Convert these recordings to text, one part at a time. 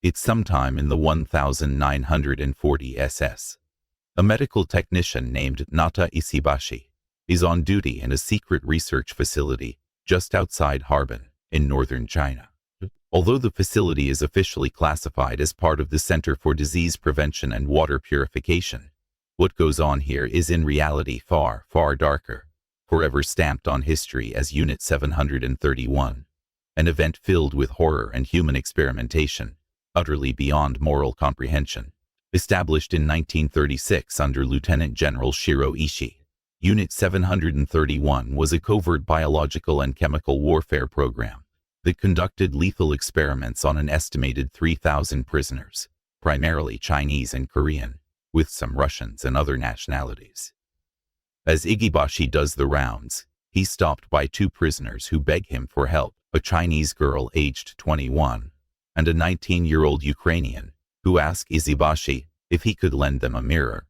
It's sometime in the 1940 SS. A medical technician named Nata Ishibashi is on duty in a secret research facility just outside Harbin in northern China. Although the facility is officially classified as part of the Center for Disease Prevention and Water Purification, what goes on here is in reality far, far darker, forever stamped on history as Unit 731, an event filled with horror and human experimentation, utterly beyond moral comprehension. Established in 1936 under Lieutenant General Shiro Ishii, Unit 731 was a covert biological and chemical warfare program that conducted lethal experiments on an estimated 3,000 prisoners, primarily Chinese and Korean, with some Russians and other nationalities. As Igibashi does the rounds, he's stopped by two prisoners who beg him for help, a Chinese girl aged 21 and a 19-year-old Ukrainian, who ask Izibashi if he could lend them a mirror.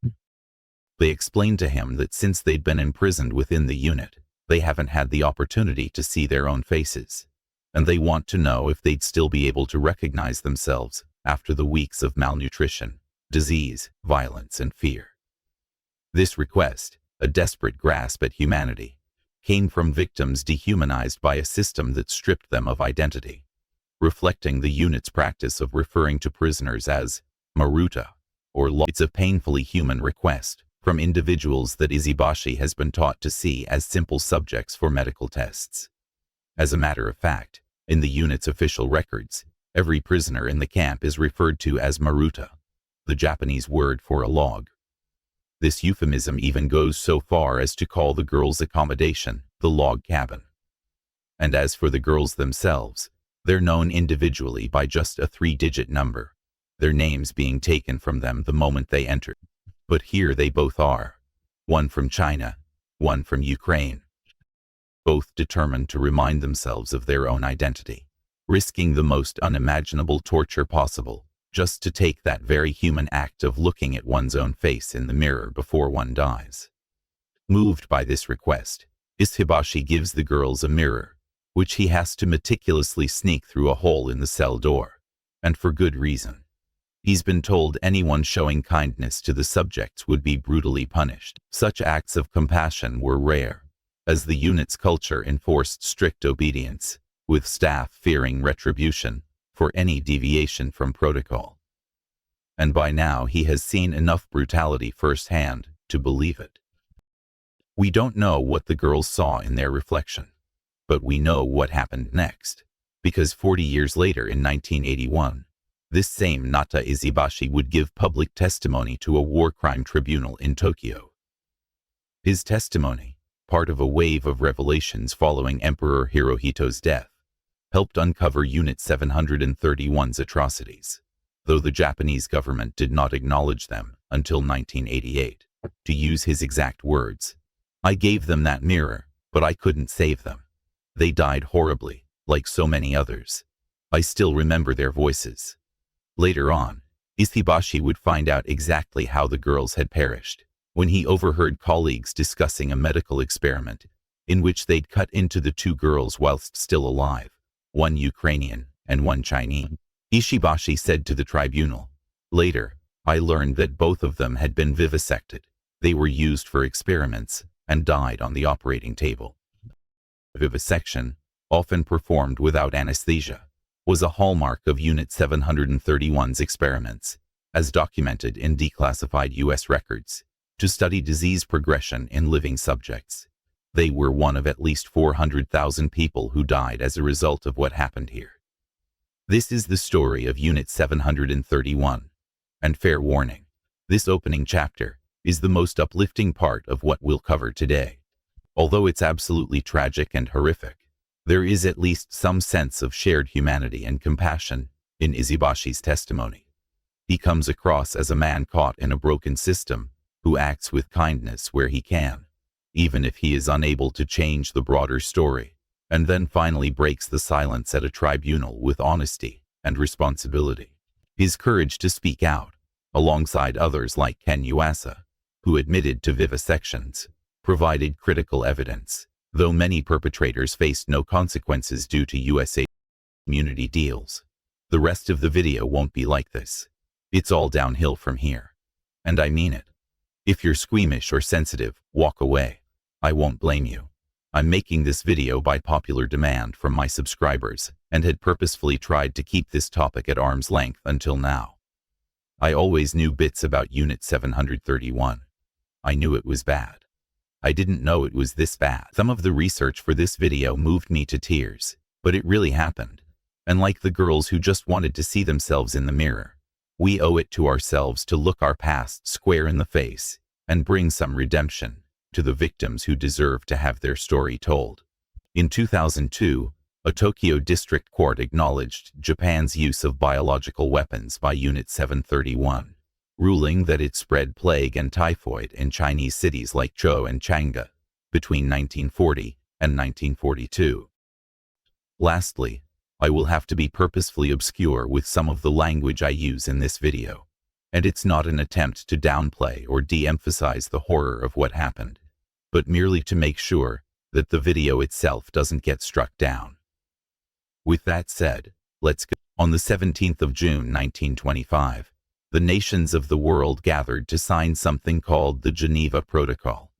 They explain to him that since they'd been imprisoned within the unit, they haven't had the opportunity to see their own faces, and they want to know if they'd still be able to recognize themselves after the weeks of malnutrition, disease, violence, and fear. This request, a desperate grasp at humanity, came from victims dehumanized by a system that stripped them of identity, reflecting the unit's practice of referring to prisoners as Maruta, or law. It's a painfully human request from individuals that Izibashi has been taught to see as simple subjects for medical tests. As a matter of fact, in the unit's official records, every prisoner in the camp is referred to as Maruta, the Japanese word for a log. This euphemism even goes so far as to call the girls' accommodation the log cabin. And as for the girls themselves, they're known individually by just a 3-digit number, their names being taken from them the moment they enter. But here they both are, one from China, one from Ukraine, both determined to remind themselves of their own identity, risking the most unimaginable torture possible, just to take that very human act of looking at one's own face in the mirror before one dies. Moved by this request, Ishibashi gives the girls a mirror, which he has to meticulously sneak through a hole in the cell door, and for good reason. He's been told anyone showing kindness to the subjects would be brutally punished. Such acts of compassion were rare, as the unit's culture enforced strict obedience, with staff fearing retribution for any deviation from protocol. And by now he has seen enough brutality firsthand to believe it. We don't know what the girls saw in their reflection, but we know what happened next, because 40 years later in 1981, this same Nata Izibashi would give public testimony to a war crime tribunal in Tokyo. His testimony, part of a wave of revelations following Emperor Hirohito's death, helped uncover Unit 731's atrocities, though the Japanese government did not acknowledge them until 1988. To use his exact words, "I gave them that mirror, but I couldn't save them. They died horribly, like so many others. I still remember their voices." Later on, Ishibashi would find out exactly how the girls had perished, when he overheard colleagues discussing a medical experiment in which they'd cut into the two girls whilst still alive, one Ukrainian and one Chinese. Ishibashi said to the tribunal, "Later, I learned that both of them had been vivisected. They were used for experiments and died on the operating table." Vivisection, often performed without anesthesia, was a hallmark of Unit 731's experiments, as documented in declassified U.S. records, to study disease progression in living subjects. They were one of at least 400,000 people who died as a result of what happened here. This is the story of Unit 731, and fair warning, this opening chapter is the most uplifting part of what we'll cover today. Although it's absolutely tragic and horrific, there is at least some sense of shared humanity and compassion in Izibashi's testimony. He comes across as a man caught in a broken system who acts with kindness where he can, even if he is unable to change the broader story, and then finally breaks the silence at a tribunal with honesty and responsibility. His courage to speak out, alongside others like Ken Yuasa, who admitted to vivisections, provided critical evidence, though many perpetrators faced no consequences due to USA immunity deals. The rest of the video won't be like this. It's all downhill from here. And I mean it. If you're squeamish or sensitive, walk away. I won't blame you. I'm making this video by popular demand from my subscribers and had purposefully tried to keep this topic at arm's length until now. I always knew bits about Unit 731. I knew it was bad. I didn't know it was this bad. Some of the research for this video moved me to tears, but it really happened. And like the girls who just wanted to see themselves in the mirror, we owe it to ourselves to look our past square in the face and bring some redemption to the victims who deserve to have their story told. In 2002, a Tokyo district court acknowledged Japan's use of biological weapons by Unit 731, ruling that it spread plague and typhoid in Chinese cities like Zhou and Chang'e between 1940 and 1942. Lastly, I will have to be purposefully obscure with some of the language I use in this video, and it's not an attempt to downplay or de-emphasize the horror of what happened, but merely to make sure that the video itself doesn't get struck down. With that said, let's go. On the 17th of June 1925, the nations of the world gathered to sign something called the Geneva Protocol,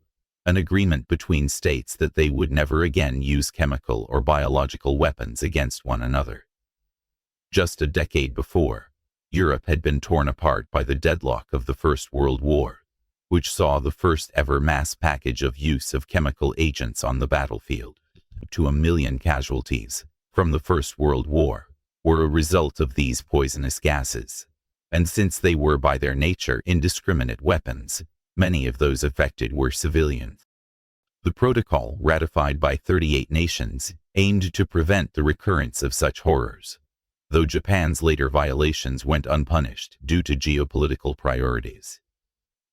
an agreement between states that they would never again use chemical or biological weapons against one another. Just a decade before, Europe had been torn apart by the deadlock of the First World War, which saw the first ever mass package of use of chemical agents on the battlefield. 2 million casualties from the First World War were a result of these poisonous gases, and since they were by their nature indiscriminate weapons, many of those affected were civilians. The protocol, ratified by 38 nations, aimed to prevent the recurrence of such horrors, though Japan's later violations went unpunished due to geopolitical priorities.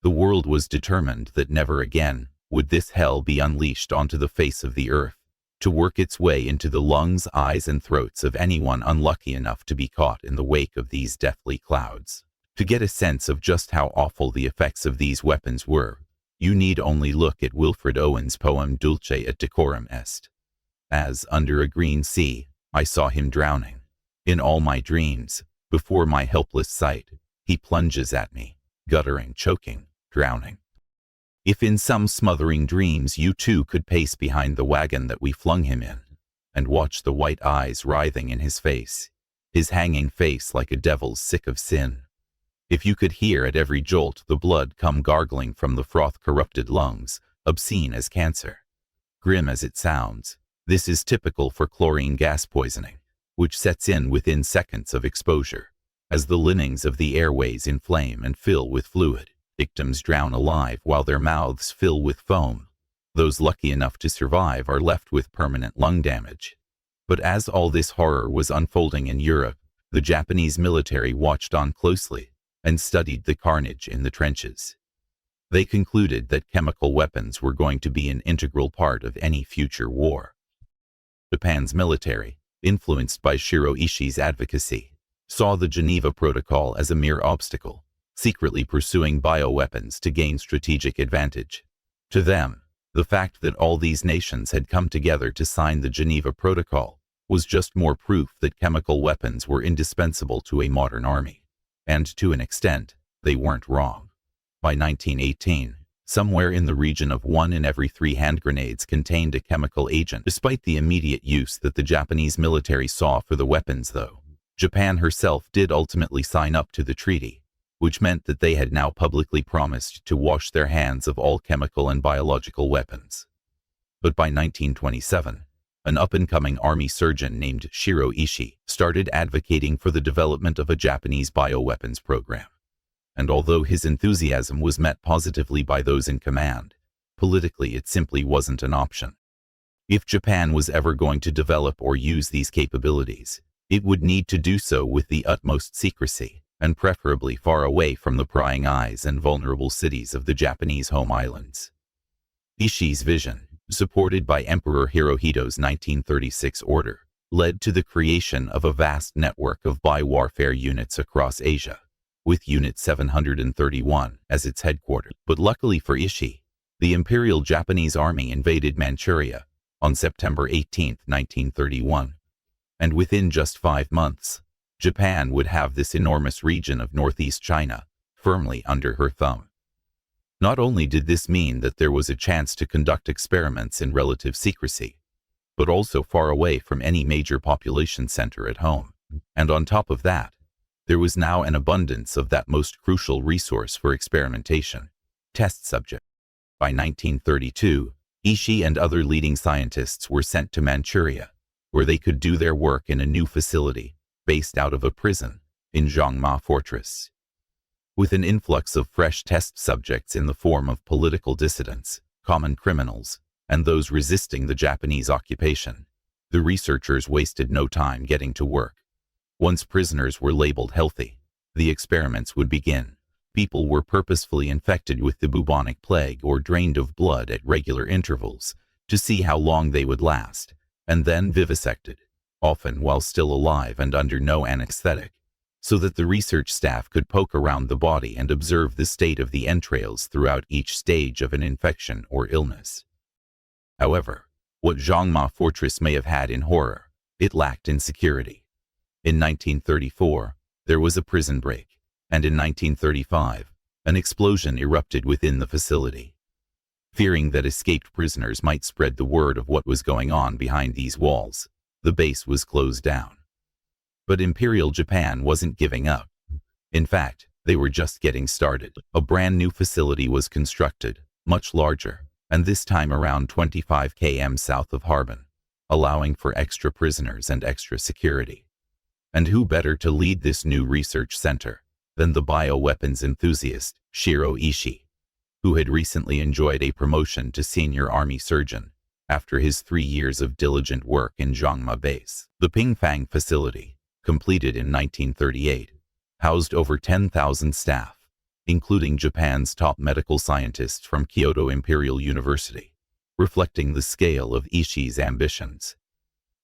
The world was determined that never again would this hell be unleashed onto the face of the earth, to work its way into the lungs, eyes, and throats of anyone unlucky enough to be caught in the wake of these deathly clouds. To get a sense of just how awful the effects of these weapons were, you need only look at Wilfred Owen's poem Dulce et decorum est. As, under a green sea, I saw him drowning. In all my dreams, before my helpless sight, he plunges at me, guttering, choking, drowning. If in some smothering dreams you too could pace behind the wagon that we flung him in, and watch the white eyes writhing in his hanging face like a devil's sick of sin. If you could hear at every jolt the blood come gargling from the froth-corrupted lungs, obscene as cancer. Grim as it sounds, this is typical for chlorine gas poisoning, which sets in within seconds of exposure, as the linings of the airways inflame and fill with fluid. Victims drown alive while their mouths fill with foam. Those lucky enough to survive are left with permanent lung damage. But as all this horror was unfolding in Europe, the Japanese military watched on closely and studied the carnage in the trenches. They concluded that chemical weapons were going to be an integral part of any future war. Japan's military, influenced by Shiro Ishii's advocacy, saw the Geneva Protocol as a mere obstacle, secretly pursuing bioweapons to gain strategic advantage. To them, the fact that all these nations had come together to sign the Geneva Protocol was just more proof that chemical weapons were indispensable to a modern army. And to an extent, they weren't wrong. By 1918, somewhere in the region of 1 in every 3 hand grenades contained a chemical agent. Despite the immediate use that the Japanese military saw for the weapons, though, Japan herself did ultimately sign up to the treaty, which meant that they had now publicly promised to wash their hands of all chemical and biological weapons. But by 1927, an up-and-coming army surgeon named Shiro Ishii started advocating for the development of a Japanese bioweapons program. And although his enthusiasm was met positively by those in command, politically it simply wasn't an option. If Japan was ever going to develop or use these capabilities, it would need to do so with the utmost secrecy, and preferably far away from the prying eyes and vulnerable cities of the Japanese home islands. Ishii's vision, supported by Emperor Hirohito's 1936 order, led to the creation of a vast network of biowarfare units across Asia, with Unit 731 as its headquarters. But luckily for Ishii, the Imperial Japanese Army invaded Manchuria on September 18, 1931, and within just 5 months, Japan would have this enormous region of northeast China firmly under her thumb. Not only did this mean that there was a chance to conduct experiments in relative secrecy, but also far away from any major population center at home. And on top of that, there was now an abundance of that most crucial resource for experimentation, test subjects. By 1932, Ishii and other leading scientists were sent to Manchuria, where they could do their work in a new facility based out of a prison in Zhangma Fortress. With an influx of fresh test subjects in the form of political dissidents, common criminals, and those resisting the Japanese occupation, the researchers wasted no time getting to work. Once prisoners were labeled healthy, the experiments would begin. People were purposefully infected with the bubonic plague or drained of blood at regular intervals to see how long they would last, and then vivisected, often while still alive and under no anesthetic, so that the research staff could poke around the body and observe the state of the entrails throughout each stage of an infection or illness. However, what Zhangma Fortress may have had in horror, it lacked in security. In 1934, there was a prison break, and in 1935, an explosion erupted within the facility. Fearing that escaped prisoners might spread the word of what was going on behind these walls, the base was closed down. But Imperial Japan wasn't giving up. In fact, they were just getting started. A brand new facility was constructed, much larger, and this time around 25 km south of Harbin, allowing for extra prisoners and extra security. And who better to lead this new research center than the bioweapons enthusiast Shiro Ishii, who had recently enjoyed a promotion to senior army surgeon after his 3 years of diligent work in Zhangma Base. The Pingfang facility, completed in 1938, housed over 10,000 staff, including Japan's top medical scientists from Kyoto Imperial University, reflecting the scale of Ishii's ambitions.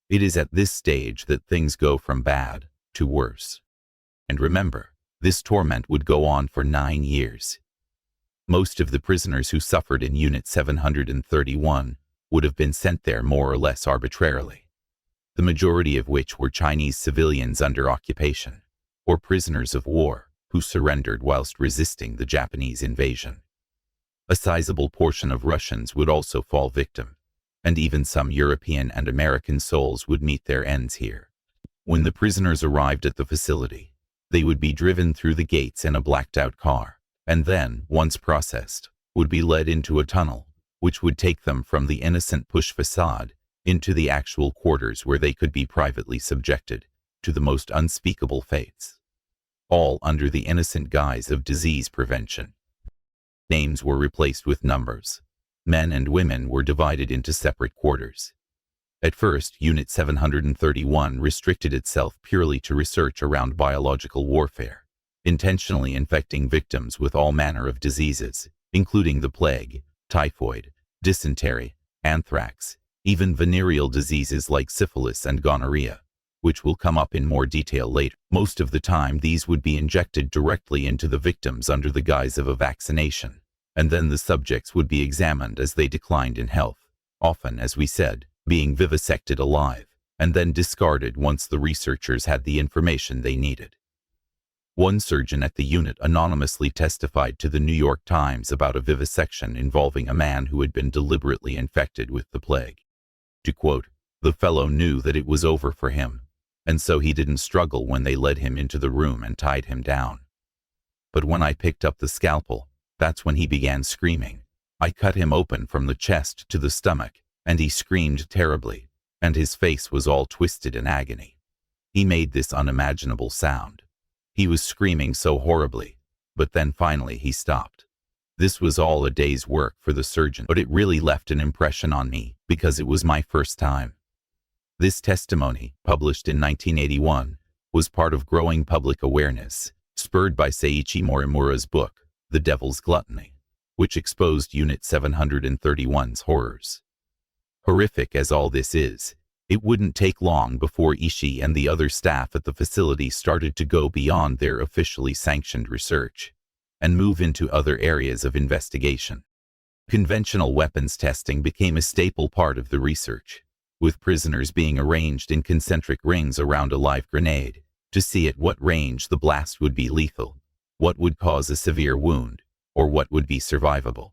It is at this stage that things go from bad to worse. And remember, this torment would go on for 9 years. Most of the prisoners who suffered in Unit 731 would have been sent there more or less arbitrarily, the majority of which were Chinese civilians under occupation, or prisoners of war who surrendered whilst resisting the Japanese invasion. A sizable portion of Russians would also fall victim, and even some European and American souls would meet their ends here. When the prisoners arrived at the facility, they would be driven through the gates in a blacked-out car, and then, once processed, would be led into a tunnel, which would take them from the innocent push facade into the actual quarters where they could be privately subjected to the most unspeakable fates, all under the innocent guise of disease prevention. Names were replaced with numbers. Men and women were divided into separate quarters. At first, Unit 731 restricted itself purely to research around biological warfare, intentionally infecting victims with all manner of diseases, including the plague, typhoid, dysentery, anthrax, even venereal diseases like syphilis and gonorrhea, which will come up in more detail later. Most of the time, these would be injected directly into the victims under the guise of a vaccination, and then the subjects would be examined as they declined in health, often, as we said, being vivisected alive, and then discarded once the researchers had the information they needed. One surgeon at the unit anonymously testified to the New York Times about a vivisection involving a man who had been deliberately infected with the plague. To quote, "The fellow knew that it was over for him, and so he didn't struggle when they led him into the room and tied him down. But when I picked up the scalpel, that's when he began screaming. I cut him open from the chest to the stomach, and he screamed terribly, and his face was all twisted in agony. He made this unimaginable sound. He was screaming so horribly, but then finally he stopped. This was all a day's work for the surgeon, but it really left an impression on me because it was my first time." This testimony, published in 1981, was part of growing public awareness, spurred by Seiichi Morimura's book, The Devil's Gluttony, which exposed Unit 731's horrors. Horrific as all this is, it wouldn't take long before Ishii and the other staff at the facility started to go beyond their officially sanctioned research and move into other areas of investigation. Conventional weapons testing became a staple part of the research, with prisoners being arranged in concentric rings around a live grenade to see at what range the blast would be lethal, what would cause a severe wound, or what would be survivable.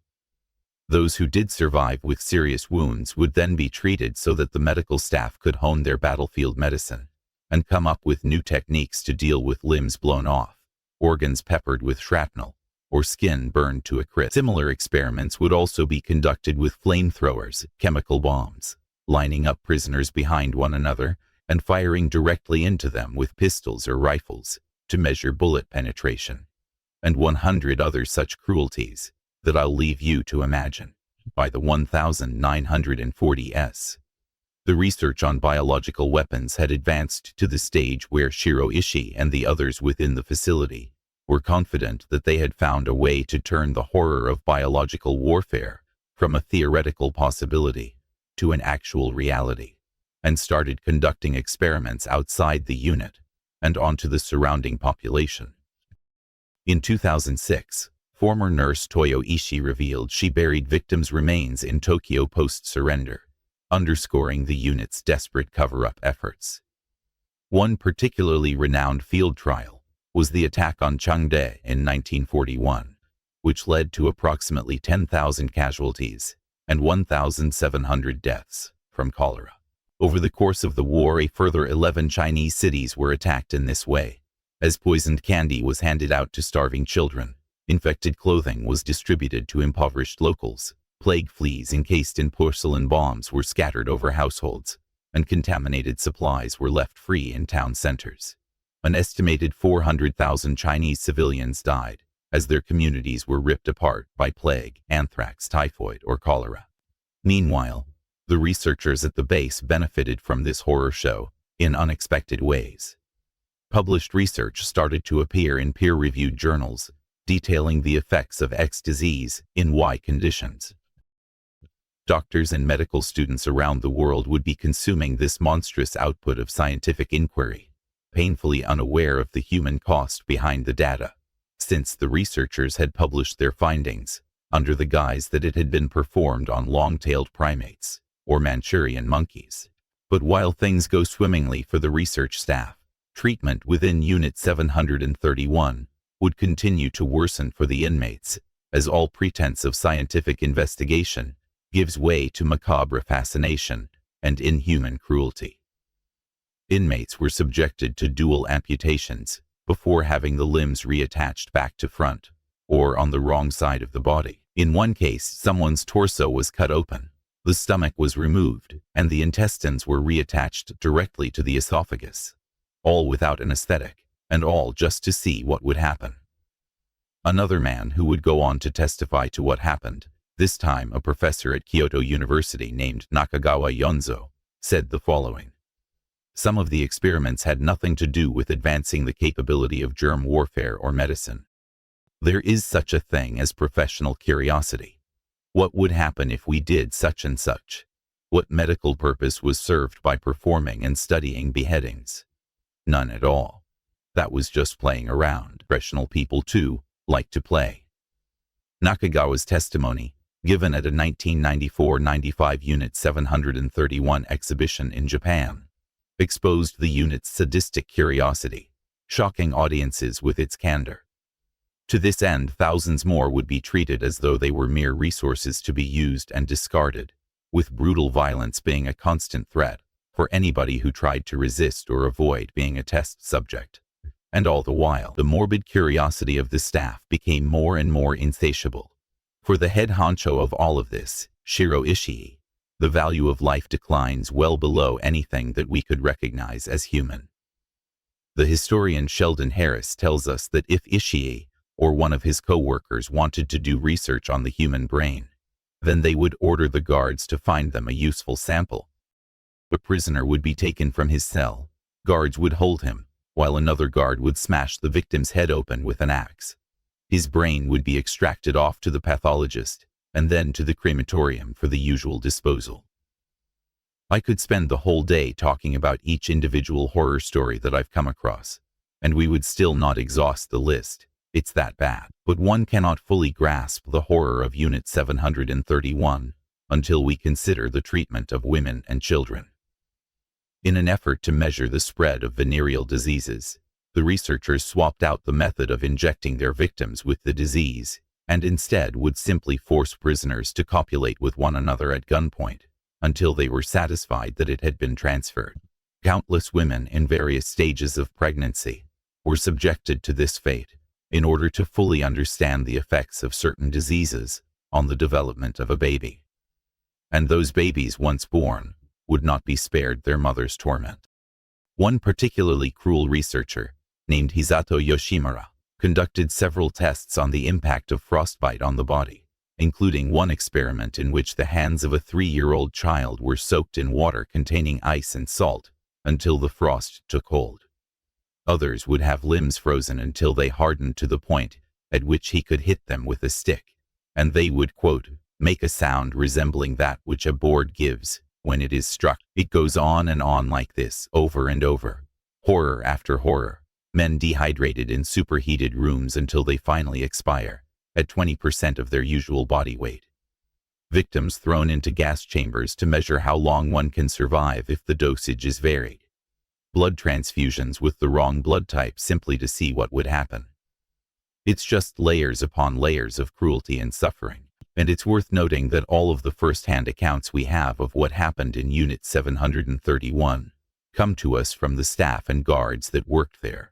Those who did survive with serious wounds would then be treated so that the medical staff could hone their battlefield medicine and come up with new techniques to deal with limbs blown off, organs peppered with shrapnel, or skin burned to a crisp. Similar experiments would also be conducted with flamethrowers, chemical bombs, lining up prisoners behind one another and firing directly into them with pistols or rifles to measure bullet penetration, and 100 other such cruelties that I'll leave you to imagine. By the 1940s, the research on biological weapons had advanced to the stage where Shiro Ishii and the others within the facility were confident that they had found a way to turn the horror of biological warfare from a theoretical possibility to an actual reality, and started conducting experiments outside the unit and onto the surrounding population. In 2006, former nurse Toyo Ishii revealed she buried victims' remains in Tokyo post-surrender, underscoring the unit's desperate cover-up efforts. One particularly renowned field trial was the attack on Changde in 1941, which led to approximately 10,000 casualties and 1,700 deaths from cholera. Over the course of the war, a further 11 Chinese cities were attacked in this way, as poisoned candy was handed out to starving children, infected clothing was distributed to impoverished locals, plague fleas encased in porcelain bombs were scattered over households, and contaminated supplies were left free in town centers. An estimated 400,000 Chinese civilians died as their communities were ripped apart by plague, anthrax, typhoid, or cholera. Meanwhile, the researchers at the base benefited from this horror show in unexpected ways. Published research started to appear in peer-reviewed journals detailing the effects of X disease in Y conditions. Doctors and medical students around the world would be consuming this monstrous output of scientific inquiry, painfully unaware of the human cost behind the data, since the researchers had published their findings under the guise that it had been performed on long-tailed primates or Manchurian monkeys. But while things go swimmingly for the research staff, treatment within Unit 731 would continue to worsen for the inmates, as all pretense of scientific investigation gives way to macabre fascination and inhuman cruelty. Inmates were subjected to dual amputations before having the limbs reattached back to front, or on the wrong side of the body. In one case, someone's torso was cut open, the stomach was removed, and the intestines were reattached directly to the esophagus, all without anesthetic, and all just to see what would happen. Another man who would go on to testify to what happened, this time a professor at Kyoto University named Nakagawa Yonzo, said the following: "Some of the experiments had nothing to do with advancing the capability of germ warfare or medicine. There is such a thing as professional curiosity. What would happen if we did such and such? What medical purpose was served by performing and studying beheadings? None at all. That was just playing around. Professional people, too, like to play." Nakagawa's testimony, given at a 1994-95 Unit 731 exhibition in Japan, exposed the unit's sadistic curiosity, shocking audiences with its candor. To this end, thousands more would be treated as though they were mere resources to be used and discarded, with brutal violence being a constant threat for anybody who tried to resist or avoid being a test subject. And all the while, the morbid curiosity of the staff became more and more insatiable. For the head honcho of all of this, Shiro Ishii, the value of life declines well below anything that we could recognize as human. The historian Sheldon Harris tells us that if Ishii or one of his co-workers wanted to do research on the human brain, then they would order the guards to find them a useful sample. A prisoner would be taken from his cell, guards would hold him, while another guard would smash the victim's head open with an axe. His brain would be extracted off to the pathologist, and then to the crematorium for the usual disposal. I could spend the whole day talking about each individual horror story that I've come across, and we would still not exhaust the list. It's that bad. But one cannot fully grasp the horror of Unit 731 until we consider the treatment of women and children. In an effort to measure the spread of venereal diseases, The researchers swapped out the method of injecting their victims with the disease, and instead would simply force prisoners to copulate with one another at gunpoint, until they were satisfied that it had been transferred. Countless women in various stages of pregnancy were subjected to this fate in order to fully understand the effects of certain diseases on the development of a baby. And those babies, once born, would not be spared their mother's torment. One particularly cruel researcher, named Hisato Yoshimura, conducted several tests on the impact of frostbite on the body, including one experiment in which the hands of a 3-year-old child were soaked in water containing ice and salt until the frost took hold. Others would have limbs frozen until they hardened to the point at which he could hit them with a stick, and they would, quote, make a sound resembling that which a board gives when it is struck. It goes on and on like this, over and over. Horror after horror. Men dehydrated in superheated rooms until they finally expire, at 20% of their usual body weight. Victims thrown into gas chambers to measure how long one can survive if the dosage is varied. Blood transfusions with the wrong blood type simply to see what would happen. It's just layers upon layers of cruelty and suffering, and it's worth noting that all of the first-hand accounts we have of what happened in Unit 731 come to us from the staff and guards that worked there.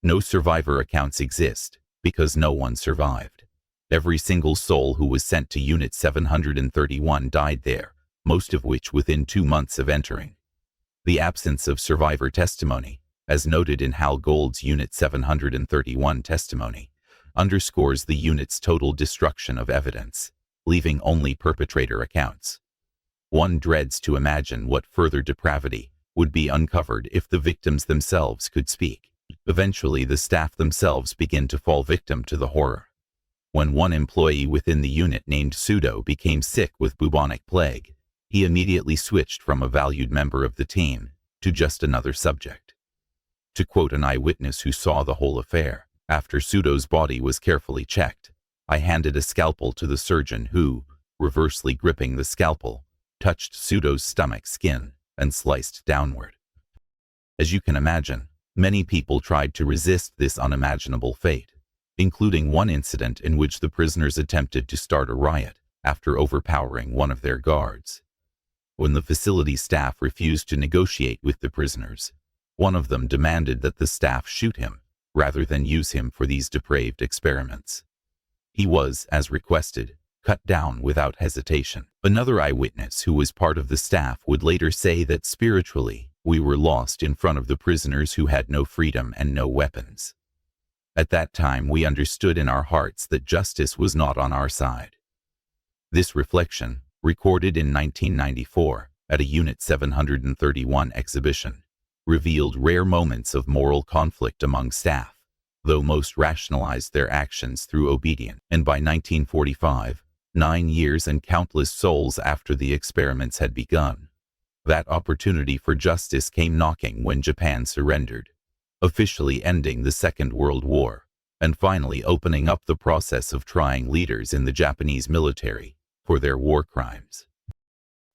No survivor accounts exist, because no one survived. Every single soul who was sent to Unit 731 died there, most of which within 2 months of entering. The absence of survivor testimony, as noted in Hal Gold's Unit 731 testimony, underscores the unit's total destruction of evidence, leaving only perpetrator accounts. One dreads to imagine what further depravity would be uncovered if the victims themselves could speak. Eventually, the staff themselves begin to fall victim to the horror. When one employee within the unit named Pseudo became sick with bubonic plague, he immediately switched from a valued member of the team to just another subject. To quote an eyewitness who saw the whole affair, after Pseudo's body was carefully checked, I handed a scalpel to the surgeon who, reversely gripping the scalpel, touched Pseudo's stomach skin and sliced downward. As you can imagine, many people tried to resist this unimaginable fate, including one incident in which the prisoners attempted to start a riot after overpowering one of their guards. When the facility staff refused to negotiate with the prisoners, one of them demanded that the staff shoot him rather than use him for these depraved experiments. He was, as requested, cut down without hesitation. Another eyewitness who was part of the staff would later say that spiritually, we were lost in front of the prisoners who had no freedom and no weapons. At that time, we understood in our hearts that justice was not on our side. This reflection, recorded in 1994 at a Unit 731 exhibition, revealed rare moments of moral conflict among staff, though most rationalized their actions through obedience. And by 1945, 9 years and countless souls after the experiments had begun, that opportunity for justice came knocking when Japan surrendered, officially ending the Second World War, and finally opening up the process of trying leaders in the Japanese military for their war crimes.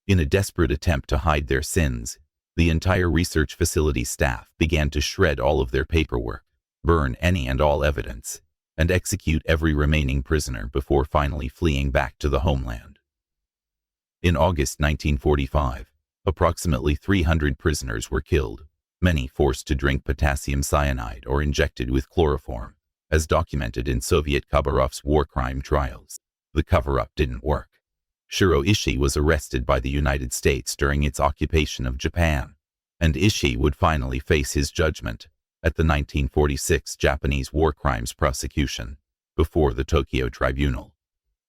In a desperate attempt to hide their sins, the entire research facility staff began to shred all of their paperwork, burn any and all evidence, and execute every remaining prisoner before finally fleeing back to the homeland. In August 1945, approximately 300 prisoners were killed, many forced to drink potassium cyanide or injected with chloroform, as documented in Soviet Khabarovsk's war crime trials. The cover-up didn't work. Shiro Ishii was arrested by the United States during its occupation of Japan, and Ishii would finally face his judgment at the 1946 Japanese war crimes prosecution before the Tokyo Tribunal.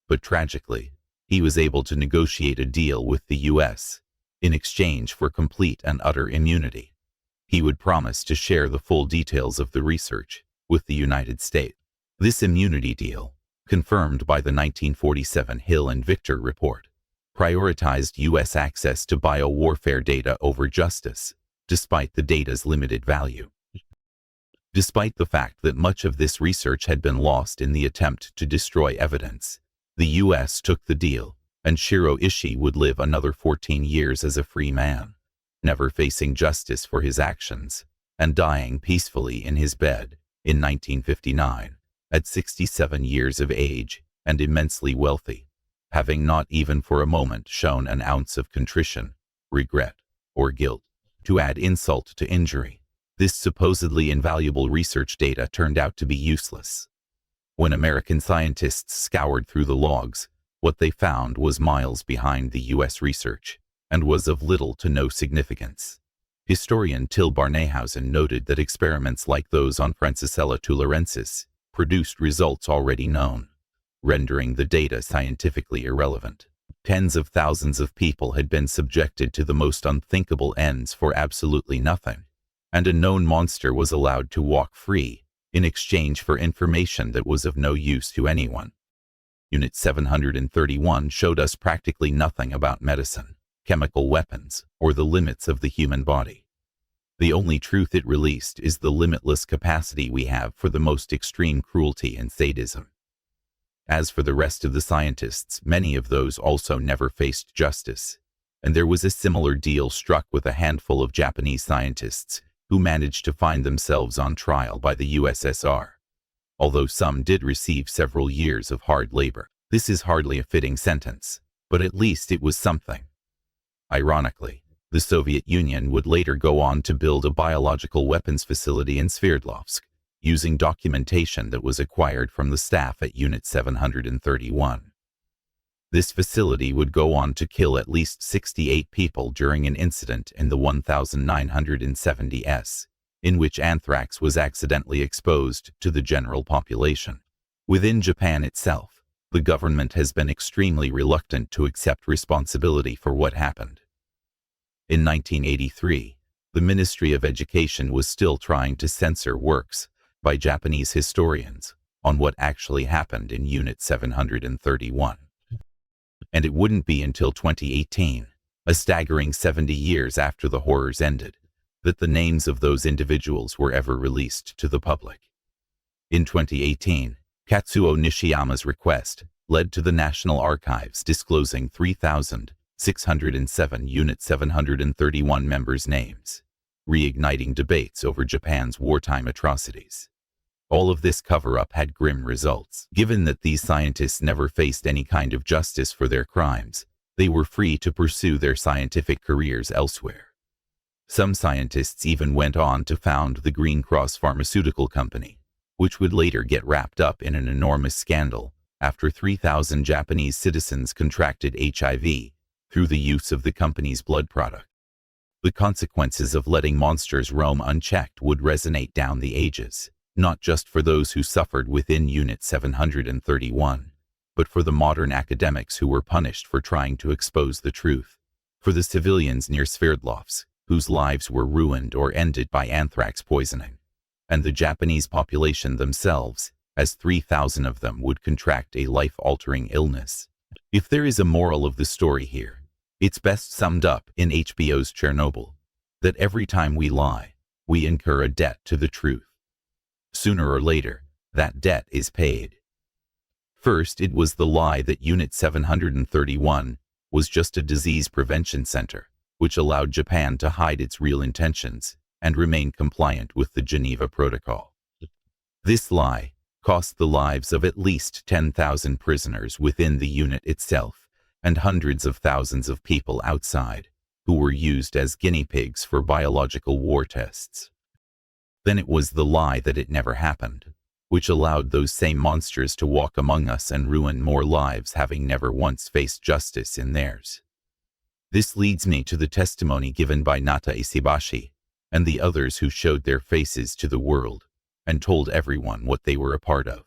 But tragically, he was able to negotiate a deal with the U.S. in exchange for complete and utter immunity. He would promise to share the full details of the research with the United States. This immunity deal, confirmed by the 1947 Hill and Victor report, prioritized U.S. access to biowarfare data over justice, despite the data's limited value. Despite the fact that much of this research had been lost in the attempt to destroy evidence, the U.S. took the deal, and Shiro Ishii would live another 14 years as a free man, never facing justice for his actions and dying peacefully in his bed in 1959, at 67 years of age and immensely wealthy, having not even for a moment shown an ounce of contrition, regret, or guilt. To add insult to injury, this supposedly invaluable research data turned out to be useless. When American scientists scoured through the logs, what they found was miles behind the U.S. research and was of little to no significance. Historian Till Barnehausen noted that experiments like those on Francisella tularensis produced results already known, rendering the data scientifically irrelevant. Tens of thousands of people had been subjected to the most unthinkable ends for absolutely nothing, and a known monster was allowed to walk free in exchange for information that was of no use to anyone. Unit 731 showed us practically nothing about medicine, chemical weapons, or the limits of the human body. The only truth it released is the limitless capacity we have for the most extreme cruelty and sadism. As for the rest of the scientists, many of those also never faced justice, and there was a similar deal struck with a handful of Japanese scientists who managed to find themselves on trial by the USSR. Although some did receive several years of hard labor. This is hardly a fitting sentence, but at least it was something. Ironically, the Soviet Union would later go on to build a biological weapons facility in Sverdlovsk, using documentation that was acquired from the staff at Unit 731. This facility would go on to kill at least 68 people during an incident in the 1970s, in which anthrax was accidentally exposed to the general population. Within Japan itself, the government has been extremely reluctant to accept responsibility for what happened. In 1983, the Ministry of Education was still trying to censor works by Japanese historians on what actually happened in Unit 731. And it wouldn't be until 2018, a staggering 70 years after the horrors ended, that the names of those individuals were ever released to the public. In 2018, Katsuo Nishiyama's request led to the National Archives disclosing 3,607 Unit 731 members' names, reigniting debates over Japan's wartime atrocities. All of this cover-up had grim results. Given that these scientists never faced any kind of justice for their crimes, they were free to pursue their scientific careers elsewhere. Some scientists even went on to found the Green Cross Pharmaceutical Company, which would later get wrapped up in an enormous scandal after 3,000 Japanese citizens contracted HIV through the use of the company's blood product. The consequences of letting monsters roam unchecked would resonate down the ages, not just for those who suffered within Unit 731, but for the modern academics who were punished for trying to expose the truth, for the civilians near Sverdlovsk, whose lives were ruined or ended by anthrax poisoning, and the Japanese population themselves, as 3,000 of them would contract a life-altering illness. If there is a moral of the story here, it's best summed up in HBO's Chernobyl, that every time we lie, we incur a debt to the truth. Sooner or later, that debt is paid. First, it was the lie that Unit 731 was just a disease prevention center, which allowed Japan to hide its real intentions and remain compliant with the Geneva Protocol. This lie cost the lives of at least 10,000 prisoners within the unit itself and hundreds of thousands of people outside who were used as guinea pigs for biological war tests. Then it was the lie that it never happened, which allowed those same monsters to walk among us and ruin more lives, having never once faced justice in theirs. This leads me to the testimony given by Nata Isibashi and the others who showed their faces to the world and told everyone what they were a part of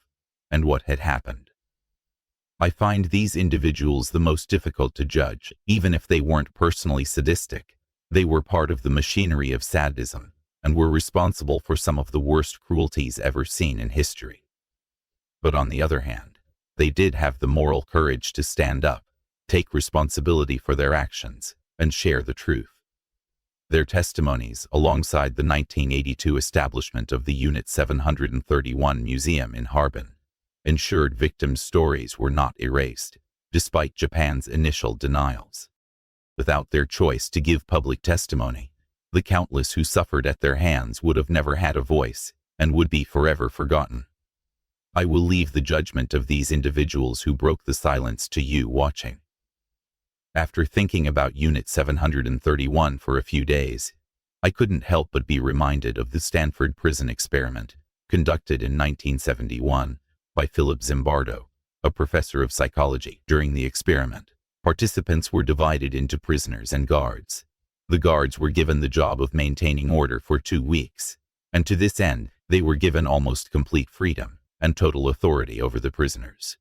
and what had happened. I find these individuals the most difficult to judge. Even if they weren't personally sadistic, they were part of the machinery of sadism and were responsible for some of the worst cruelties ever seen in history. But on the other hand, they did have the moral courage to stand up, take responsibility for their actions, and share the truth. Their testimonies, alongside the 1982 establishment of the Unit 731 Museum in Harbin, ensured victims' stories were not erased, despite Japan's initial denials. Without their choice to give public testimony, The countless who suffered at their hands would have never had a voice, and would be forever forgotten. I will leave the judgment of these individuals who broke the silence to you watching. After thinking about Unit 731 for a few days, I couldn't help but be reminded of the Stanford prison experiment, conducted in 1971 by Philip Zimbardo, a professor of psychology. During the experiment, participants were divided into prisoners and guards. The guards were given the job of maintaining order for 2 weeks, and to this end, they were given almost complete freedom and total authority over the prisoners.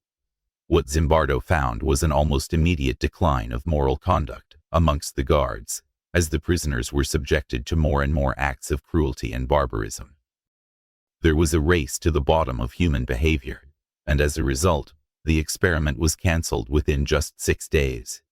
What Zimbardo found was an almost immediate decline of moral conduct amongst the guards, as the prisoners were subjected to more and more acts of cruelty and barbarism. There was a race to the bottom of human behavior, and as a result, the experiment was cancelled within just 6 days.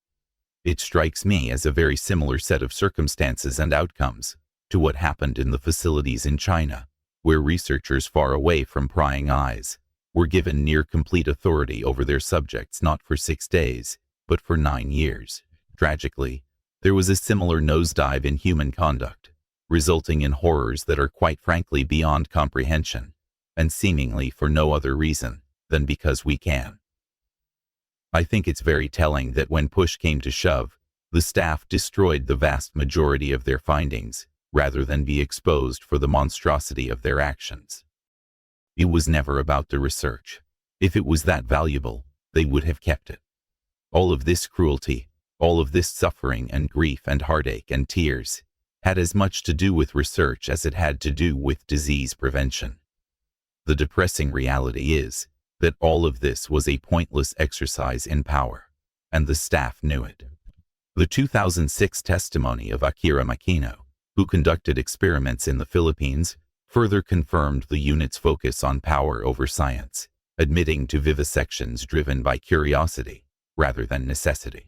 It strikes me as a very similar set of circumstances and outcomes to what happened in the facilities in China, where researchers far away from prying eyes were given near complete authority over their subjects not for 6 days, but for 9 years. Tragically, there was a similar nosedive in human conduct, resulting in horrors that are quite frankly beyond comprehension, and seemingly for no other reason than because we can. I think it's very telling that when push came to shove, the staff destroyed the vast majority of their findings, rather than be exposed for the monstrosity of their actions. It was never about the research. If it was that valuable, they would have kept it. All of this cruelty, all of this suffering and grief and heartache and tears, had as much to do with research as it had to do with disease prevention. The depressing reality is that all of this was a pointless exercise in power, and the staff knew it. The 2006 testimony of Akira Makino, who conducted experiments in the Philippines, further confirmed the unit's focus on power over science, admitting to vivisections driven by curiosity rather than necessity.